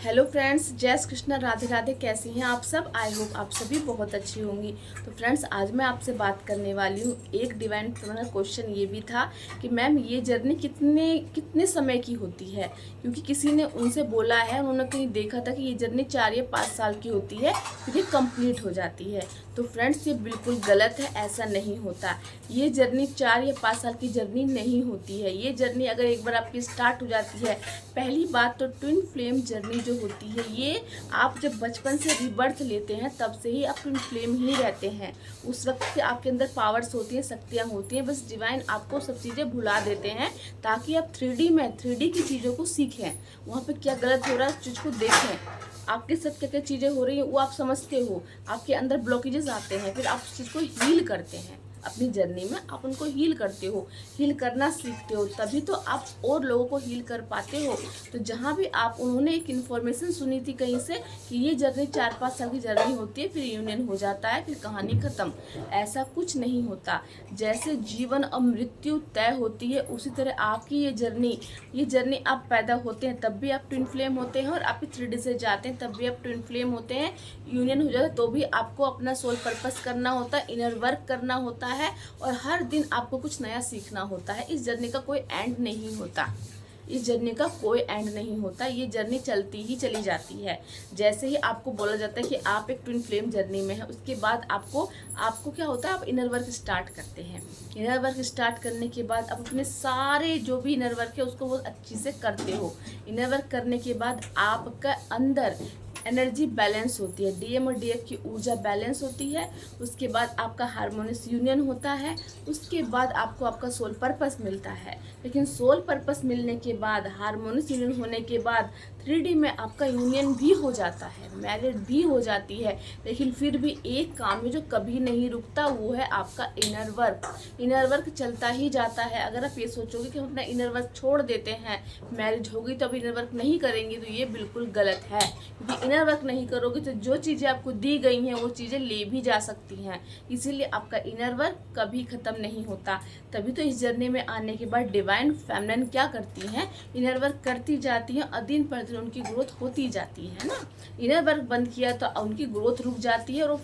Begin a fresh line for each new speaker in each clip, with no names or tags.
Hello friends, जय श्री कृष्ण, राधे राधे। कैसी हैं आप सब? आई होप आप सभी बहुत अच्छी होंगी। तो फ्रेंड्स, आज मैं आपसे बात करने वाली हूँ। एक डिवाइन का क्वेश्चन ये भी था कि मैम ये जर्नी कितने कितने समय की होती है, क्योंकि किसी ने उनसे बोला है, उन्होंने कहीं देखा था कि ये जर्नी 4 या 5 साल की होती है, फिर ये कंप्लीट हो जाती है। तो फ्रेंड्स, ये बिल्कुल गलत है, ऐसा नहीं होता। ये जर्नी 4 या 5 साल की जर्नी नहीं होती है। ये जर्नी अगर एक बार आपकी स्टार्ट हो जाती है, पहली बात तो ट्विन फ्लेम जर्नी जो होती है, ये आप जब बचपन से रीबर्थ लेते हैं तब से ही आप ट्विन फ्लेम ही रहते हैं। उस वक्त से आपके अंदर पावर्स होती हैं, शक्तियाँ होती हैं, बस डिवाइन आपको सब चीज़ें भुला देते हैं ताकि आप 3D की चीज़ों को सीखें। वहाँ पे क्या गलत हो रहा है उस चीज़ को देखें। आपके साथ क्या क्या चीज़ें हो रही हैं वो आप समझते हो। आपके अंदर ब्लॉकेजेस आते हैं, फिर आप उस चीज़ को हील करते हैं। अपनी जर्नी में आप उनको हील करते हो, हील करना सीखते हो, तभी तो आप और लोगों को हील कर पाते हो। तो जहाँ भी आप उन्होंने एक इन्फॉर्मेशन सुनी थी कहीं से कि ये जर्नी 4-5 साल की जर्नी होती है, फिर यूनियन हो जाता है, फिर कहानी ख़त्म। ऐसा कुछ नहीं होता। जैसे जीवन और मृत्यु तय होती है, उसी तरह आपकी ये जर्नी आप पैदा होते हैं तब भी आप ट्विन फ्लेम होते हैं, और आप 3D से जाते हैं तब भी आप ट्विन फ्लेम होते हैं। यूनियन हो जाता है तो भी आपको अपना सोल पर्पस करना होता है, इनर वर्क करना होता है, और हर दिन आपको कुछ नया सीखना होता है। इस जर्नी का कोई एंड नहीं होता। इस जर्नी का कोई एंड नहीं होता। ये जर्नी चलती ही चली जाती है। जैसे ही आपको बोला जाता है कि आप एक ट्विन फ्लेम जर्नी में है, उसके बाद आपको क्या होता है, आप इनर वर्क स्टार्ट करते हैं। इनर वर्क स्टार्ट करने के बाद आप अपने सारे जो भी इनर वर्क है उसको बहुत अच्छी से करते हो। इनर वर्क करने के बाद आपका अंदर एनर्जी बैलेंस होती है, डीएम और डीएफ की ऊर्जा बैलेंस होती है। उसके बाद आपका हार्मोनियस यूनियन होता है। उसके बाद आपको आपका सोल पर्पस मिलता है। लेकिन सोल पर्पस मिलने के बाद, हार्मोनियस यूनियन होने के बाद 3D में आपका यूनियन भी हो जाता है, मैरिड भी हो जाती है। लेकिन फिर भी एक काम है जो कभी नहीं रुकता, वो है आपका इनर वर्क। इनर वर्क चलता ही जाता है। अगर आप ये सोचोगे कि हम अपना इनर वर्क छोड़ देते हैं, मैरिज होगी तो अब इनर वर्क नहीं करेंगे, तो ये बिल्कुल गलत है। क्योंकि इनर वर्क नहीं करोगे तो जो चीज़ें आपको दी गई हैं वो चीज़ें ले भी जा सकती हैं। इसीलिए आपका इनर वर्क कभी ख़त्म नहीं होता। तभी तो इस जर्नी में आने के बाद डिवाइन फेमिनिन क्या करती हैं, इनर वर्क करती जाती हैं, और दिन पर दिन उनकी ग्रोथ होती जाती है ना। इनर वर्क बंद किया तो उनकी ग्रोथ रुक जाती है, और वो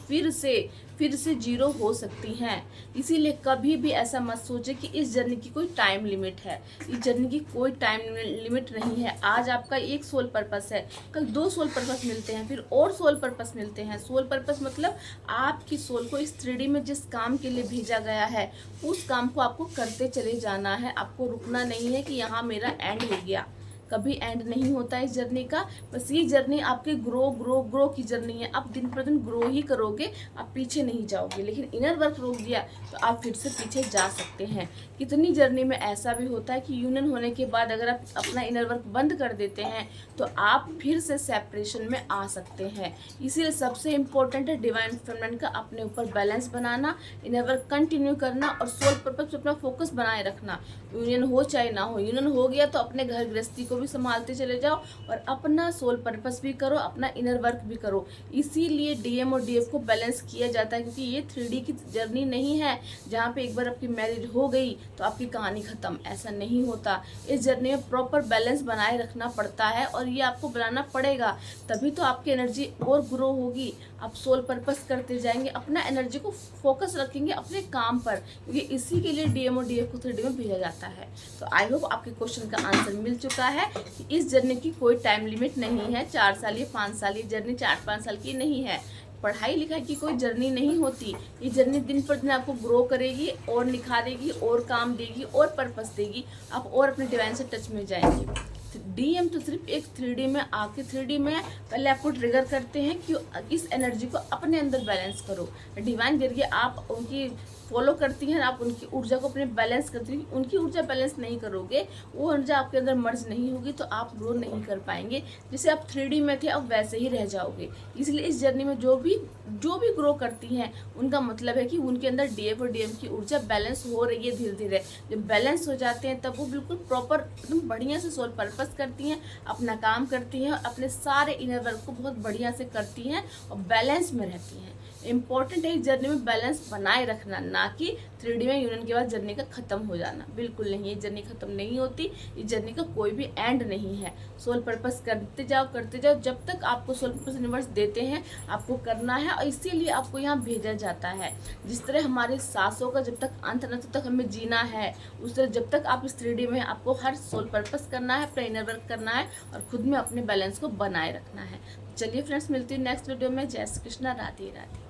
फिर से जीरो हो सकती हैं। इसीलिए कभी भी ऐसा मत सोचे कि इस जर्नी की कोई टाइम लिमिट है। इस जर्नी की कोई टाइम लिमिट नहीं है। आज आपका एक सोल पर्पस है, कल 2 सोल पर्पस मिलते हैं, फिर और सोल पर्पस मिलते हैं। सोल पर्पस मतलब आपकी सोल को इस 3D में जिस काम के लिए भेजा गया है, उस काम को आपको करते चले जाना है। आपको रुकना नहीं है कि यहाँ मेरा एंड हो गया। कभी एंड नहीं होता इस जर्नी का। बस ये जर्नी आपके ग्रो की जर्नी है। आप दिन पर दिन ग्रो ही करोगे, आप पीछे नहीं जाओगे। लेकिन इनर वर्क रोक दिया तो आप फिर से पीछे जा सकते हैं। कितनी जर्नी में ऐसा भी होता है कि यूनियन होने के बाद अगर आप अपना इनर वर्क बंद कर देते हैं तो आप फिर से सेपरेशन में आ सकते हैं। इसीलिए सबसे इम्पोर्टेंट है डिवाइन फेमिनिन का अपने ऊपर बैलेंस बनाना, इनर वर्क कंटिन्यू करना, और सोल पर्पस पे अपना फोकस बनाए रखना। यूनियन हो चाहे ना हो, यूनियन हो गया तो अपने घर गृहस्थी को भी संभालते चले जाओ, और अपना सोल पर्पस भी करो, अपना इनर वर्क भी करो। इसीलिए डीएम और डीएफ को बैलेंस किया जाता है, क्योंकि ये 3D की जर्नी नहीं है जहाँ पे एक बार आपकी मैरिज हो गई तो आपकी कहानी ख़त्म। ऐसा नहीं होता। इस जर्नी में प्रॉपर बैलेंस बनाए रखना पड़ता है, और ये आपको बनाना पड़ेगा। तभी तो आपकी एनर्जी और ग्रो होगी। आप सोल पर्पस करते जाएंगे, अपना एनर्जी को फोकस रखेंगे अपने काम पर, क्योंकि इसी के लिए डीएम और डीएफ को 3D में भेजा जाता है। तो आई होप आपके क्वेश्चन का आंसर मिल चुका है कि इस जर्नी की कोई टाइम लिमिट नहीं है। 4 साल या 5 साल, ये जर्नी 4-5 साल की नहीं है। पढ़ाई लिखाई की कोई जर्नी नहीं होती। ये जर्नी दिन पर दिन आपको ग्रो करेगी, और निखारेगी, और काम देगी, और पर्पस देगी। आप और अपने डिवाइन से टच में जाएंगे। डीएम तो सिर्फ एक 3D में आके 3D में पहले आपको ट्रिगर करते हैं कि इस एनर्जी को अपने अंदर बैलेंस करो। डिवाइन जरिए आप उनकी फॉलो करती हैं, आप उनकी ऊर्जा को अपने बैलेंस करती हैं। उनकी ऊर्जा बैलेंस नहीं करोगे, वो ऊर्जा आपके अंदर मर्ज नहीं होगी, तो आप ग्रो नहीं कर पाएंगे। जैसे आप 3D में थे अब वैसे ही रह जाओगे। इसलिए इस जर्नी में जो भी ग्रो करती हैं, उनका मतलब है कि उनके अंदर डीएफ और डीएम की ऊर्जा बैलेंस हो रही है धीरे धीरे। जब बैलेंस हो जाते हैं तब वो बिल्कुल प्रॉपर एकदम बढ़िया से सोल पर्पस करती हैं, अपना काम करती हैं, और अपने सारे इनर वर्क को बहुत बढ़िया से करती हैं, और बैलेंस में रहती हैं। इम्पॉर्टेंट है इस जर्नी में बैलेंस बनाए रखना, ना कि 3D में यूनियन के बाद जर्नी का खत्म हो जाना। बिल्कुल नहीं, ये जर्नी खत्म नहीं होती, इस जर्नी का कोई भी एंड नहीं है। सोल पर्पस करते जाओ, जब तक आपको सोल पर्पस यूनिवर्स देते हैं आपको करना है, और इसीलिए आपको यहाँ भेजा जाता है। जिस तरह हमारे सांसों का जब तक अंत न तब तक हमें जीना है, उस तरह जब तक आप इस 3D में आपको हर सोल पर्पस करना है, अपना इनर वर्क करना है और खुद में अपने बैलेंस को बनाए रखना है। चलिए फ्रेंड्स, मिलती हूँ नेक्स्ट वीडियो में। जय श्री कृष्णा, राधे राधे।